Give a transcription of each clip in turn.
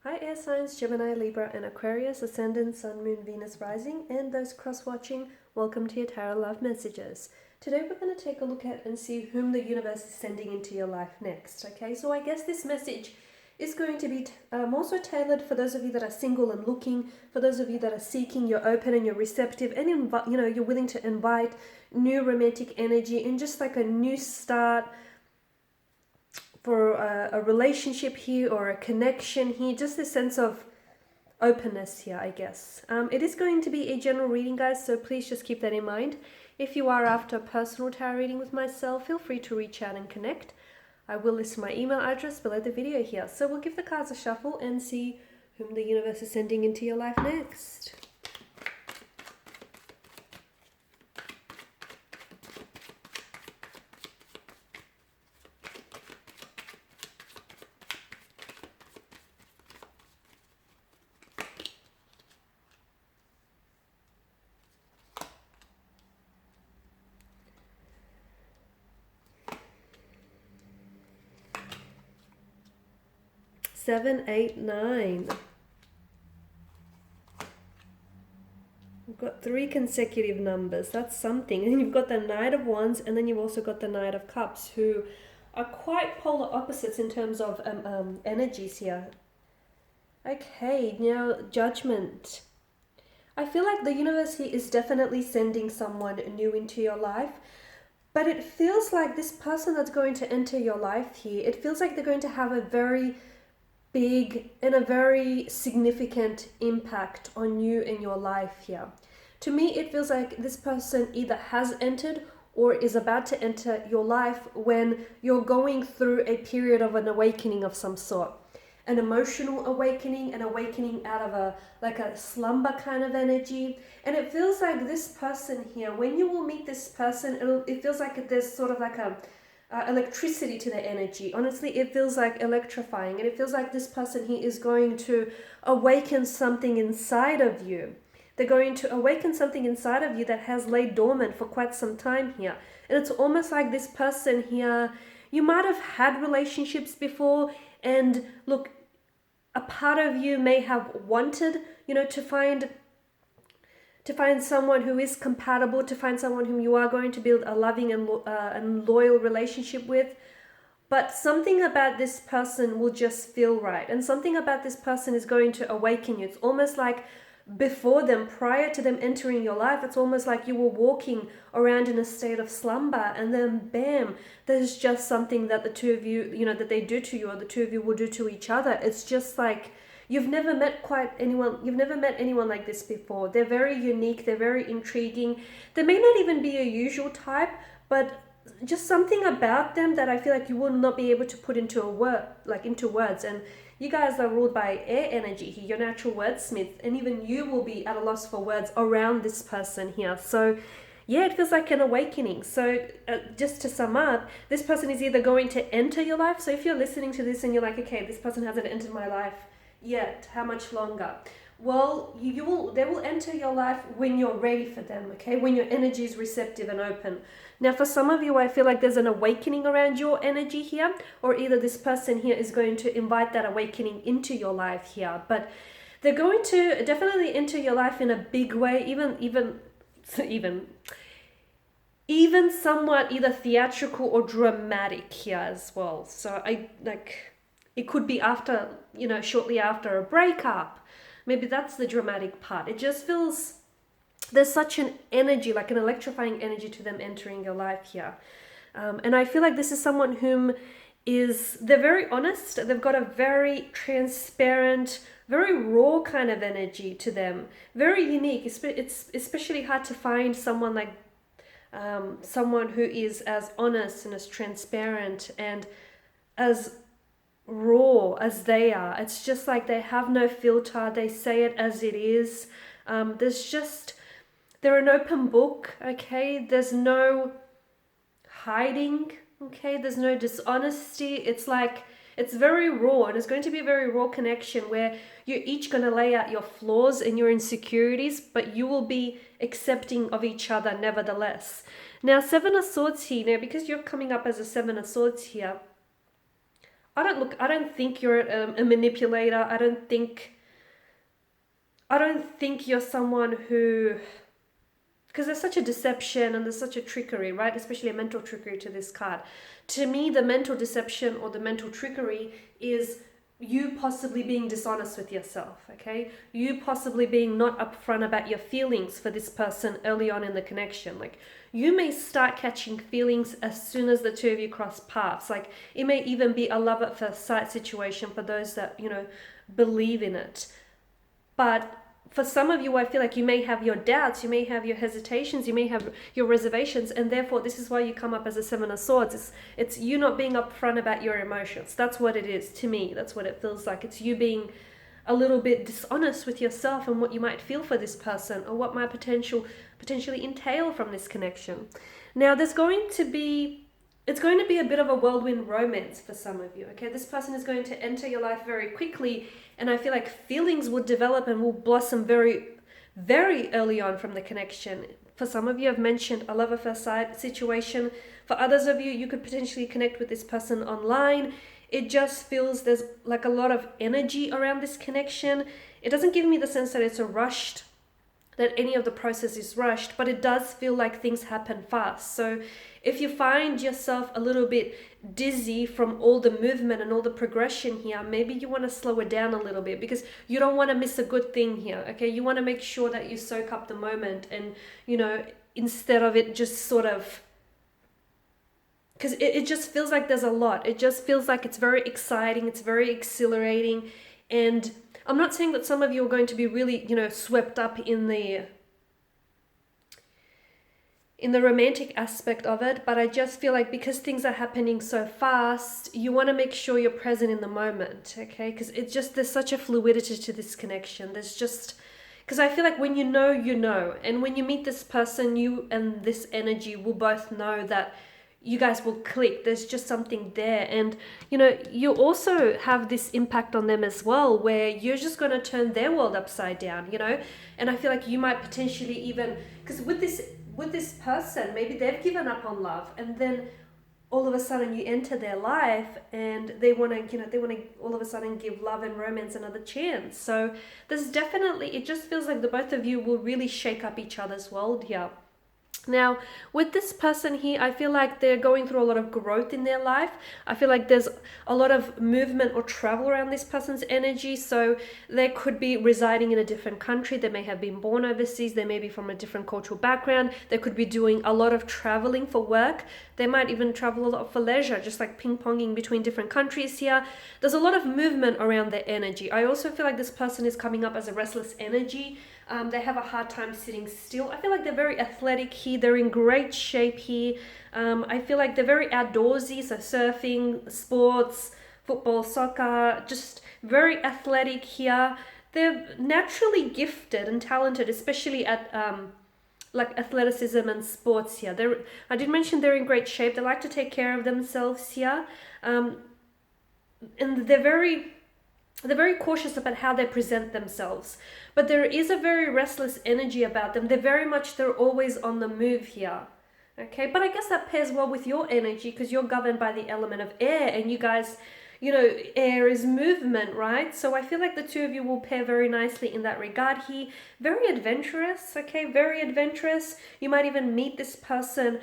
Hi Air Signs, Gemini, Libra and Aquarius, Ascendant, Sun, Moon, Venus, Rising, and those cross-watching, welcome to your Tarot Love Messages. Today we're going to take a look at and see whom the universe is sending into your life next, okay? So I guess this message is going to be also tailored for those of you that are single and looking, for those of you that are seeking, you're open and you're receptive, and you're willing to invite new romantic energy and just like a new start, for a relationship here or a connection here, just a sense of openness here, I guess. It is going to be a general reading, guys, so please just keep that in mind. If you are after a personal tarot reading with myself, feel free to reach out and connect. I will list my email address below the video here. So we'll give the cards a shuffle and see whom the universe is sending into your life next. Seven, 8, 9. We've got 3 consecutive numbers. That's something. And you've got the Knight of Wands, and then you've also got the Knight of Cups, who are quite polar opposites in terms of energies here. Okay, now Judgment. I feel like the universe here is definitely sending someone new into your life, but it feels like this person that's going to enter your life here, it feels like they're going to have a very big and a very significant impact on you and your life here. To me, it feels like this person either has entered or is about to enter your life when you're going through a period of an awakening of some sort. An emotional awakening, an awakening out of a slumber kind of energy. And it feels like this person here, when you will meet this person, it feels like there's sort of like a electricity to the energy. Honestly, it feels like electrifying, and it feels like this person here is going to awaken something inside of you. They're going to awaken something inside of you that has laid dormant for quite some time here. And it's almost like this person here, you might have had relationships before, and look, a part of you may have wanted, to find someone who is compatible, to find someone whom you are going to build a loving and loyal relationship with. But something about this person will just feel right. And something about this person is going to awaken you. It's almost like before them, prior to them entering your life, it's almost like you were walking around in a state of slumber, and then bam, there's just something that the two of you, that they do to you, or the two of you will do to each other. It's just like, you've never met anyone like this before. They're very unique, they're very intriguing. They may not even be a usual type, but just something about them that I feel like you will not be able to put into words. And you guys are ruled by air energy here, your natural wordsmith, and even you will be at a loss for words around this person here. So yeah, it feels like an awakening. So just to sum up, this person is either going to enter your life. So if you're listening to this and you're like, okay, this person hasn't entered my life yet, how much longer? Well, they will enter your life when you're ready for them, okay? When your energy is receptive and open. Now, for some of you, I feel like there's an awakening around your energy here, or either this person here is going to invite that awakening into your life here. But they're going to definitely enter your life in a big way, even somewhat either theatrical or dramatic here as well. So it could be after, shortly after a breakup. Maybe that's the dramatic part. It just feels there's such an energy, like an electrifying energy to them entering your life here. And I feel like this is someone whom they're very honest. They've got a very transparent, very raw kind of energy to them. Very unique. It's especially hard to find someone like someone who is as honest and as transparent and as raw as they are. It's just like they have no filter. They say it as it is. They're an open book, okay? There's no hiding, okay? There's no dishonesty. It's like, it's very raw, and it's going to be a very raw connection where you're each going to lay out your flaws and your insecurities, but you will be accepting of each other nevertheless. Now, 7 of Swords here, because you're coming up as a 7 of Swords here, I don't think you're a manipulator. I don't think you're someone who, because there's such a deception and there's such a trickery, right? Especially a mental trickery to this card. To me, the mental deception or the mental trickery is you possibly being dishonest with yourself, okay? You possibly being not upfront about your feelings for this person early on in the connection. Like, you may start catching feelings as soon as the two of you cross paths. Like, it may even be a love at first sight situation for those that, believe in it. But for some of you, I feel like you may have your doubts, you may have your hesitations, you may have your reservations, and therefore this is why you come up as a Seven of Swords. It's you not being upfront about your emotions. That's what it is to me. That's what it feels like. It's you being a little bit dishonest with yourself and what you might feel for this person, or what might potentially entail from this connection. Now, it's going to be a bit of a whirlwind romance for some of you, okay? This person is going to enter your life very quickly, and I feel like feelings will develop and will blossom very, very early on from the connection. For some of you, I've mentioned a love at first sight situation. For others of you, you could potentially connect with this person online. It just feels there's like a lot of energy around this connection. It doesn't give me the sense that it's that any of the process is rushed, but it does feel like things happen fast. So if you find yourself a little bit dizzy from all the movement and all the progression here, maybe you want to slow it down a little bit, because you don't want to miss a good thing here, okay? You want to make sure that you soak up the moment and, instead of it just sort of, because it just feels like there's a lot. It just feels like it's very exciting, it's very exhilarating, and I'm not saying that some of you are going to be really, swept up in the romantic aspect of it, but I just feel like because things are happening so fast, you want to make sure you're present in the moment, okay? Because there's such a fluidity to this connection. Because I feel like when you know, and when you meet this person, you and this energy will both know that you guys will click. There's just something there. And, you also have this impact on them as well, where you're just going to turn their world upside down, And I feel like you might potentially even, because with this person, maybe they've given up on love, and then all of a sudden you enter their life and they want to all of a sudden give love and romance another chance. So it just feels like the both of you will really shake up each other's world here. Now, with this person here, I feel like they're going through a lot of growth in their life. I feel like there's a lot of movement or travel around this person's energy. So they could be residing in a different country. They may have been born overseas. They may be from a different cultural background. They could be doing a lot of traveling for work. They might even travel a lot for leisure, just like ping-ponging between different countries here. There's a lot of movement around their energy. I also feel like this person is coming up as a restless energy. They have a hard time sitting still. I feel like they're very athletic here. They're in great shape here. I feel like they're very outdoorsy, so surfing, sports, football, soccer, just very athletic here. They're naturally gifted and talented, especially at like athleticism and sports here. I did mention they're in great shape. They like to take care of themselves here. And they're very cautious about how they present themselves, but there is a very restless energy about them. They're always on the move here, okay? But I guess that pairs well with your energy, because you're governed by the element of air, and you guys, air is movement, right? So I feel like the two of you will pair very nicely in that regard here. Very adventurous, okay? Very adventurous. You might even meet this person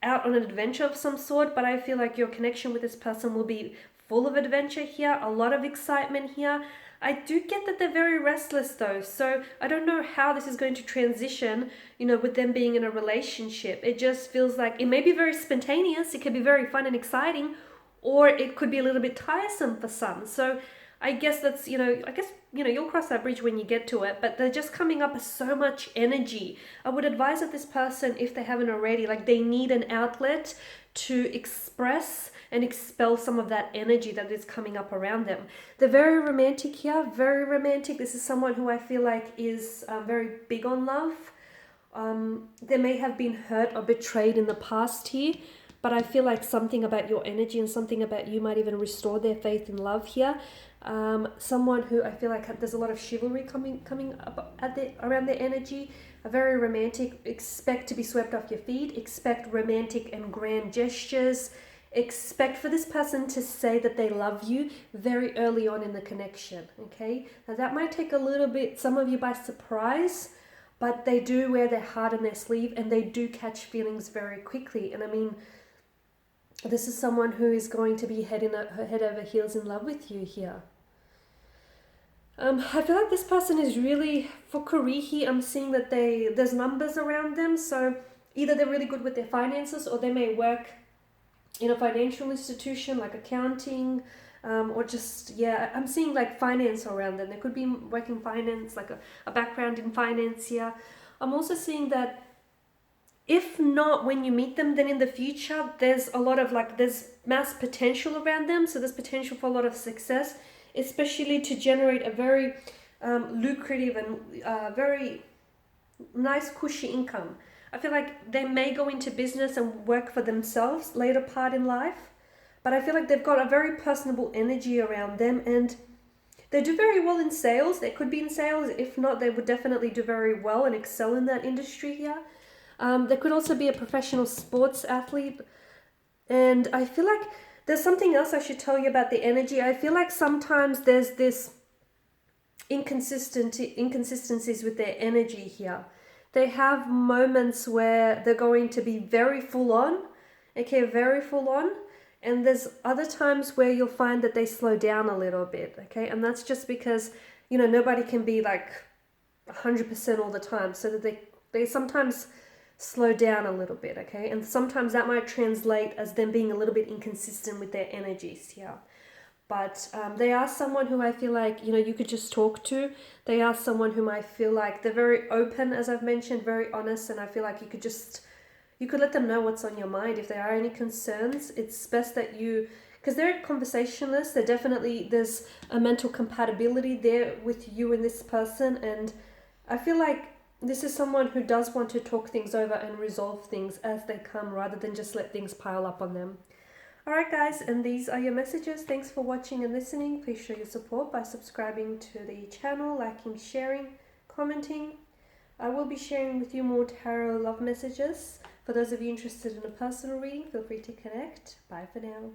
out on an adventure of some sort, but I feel like your connection with this person will be full of adventure here, a lot of excitement here. I do get that they're very restless though, so I don't know how this is going to transition, with them being in a relationship. It just feels like it may be very spontaneous, it could be very fun and exciting, or it could be a little bit tiresome for some. So I guess that's, you'll cross that bridge when you get to it, but they're just coming up with so much energy. I would advise that this person, if they haven't already, they need an outlet to express and expel some of that energy that is coming up around them. They're very romantic here, very romantic. This is someone who I feel like is very big on love. They may have been hurt or betrayed in the past here, but I feel like something about your energy and something about you might even restore their faith in love here. Someone who I feel like there's a lot of chivalry coming up around their energy. A very romantic. Expect to be swept off your feet. Expect romantic and grand gestures. expect for this person to say that they love you very early on in the connection, okay? Now that might take a little bit, some of you by surprise, but they do wear their heart on their sleeve and they do catch feelings very quickly. And I mean, this is someone who is going to be head over heels in love with you here. I feel like this person is really, for career here, I'm seeing that there's numbers around them. So either they're really good with their finances, or they may work in a financial institution like accounting, or just, yeah, I'm seeing like finance around them. They could be working finance, like a background in finance here. I'm also seeing that if not when you meet them, then in the future, there's a lot of there's mass potential around them. So there's potential for a lot of success, especially to generate a very lucrative and very nice cushy income. I feel like they may go into business and work for themselves later part in life, but I feel like they've got a very personable energy around them, and they do very well in sales. They could be in sales. If not, they would definitely do very well and excel in that industry here. They could also be a professional sports athlete. And I feel like there's something else I should tell you about the energy. I feel like sometimes there's this inconsistencies with their energy here. They have moments where they're going to be very full on, okay, very full on. And there's other times where you'll find that they slow down a little bit, okay? And that's just because, you know, nobody can be like 100% all the time. So that they sometimes slow down a little bit, okay? And sometimes that might translate as them being a little bit inconsistent with their energies here. But they are someone who I feel like, you know, you could just talk to. They are someone whom I feel like they're very open, as I've mentioned, very honest. And I feel like you could let them know what's on your mind. If there are any concerns, it's best that because they're conversationalists, there's a mental compatibility there with you and this person. And I feel like this is someone who does want to talk things over and resolve things as they come, rather than just let things pile up on them. Alright guys, and these are your messages. Thanks for watching and listening. Please show your support by subscribing to the channel, liking, sharing, commenting. I will be sharing with you more tarot love messages. For those of you interested in a personal reading, feel free to connect. Bye for now.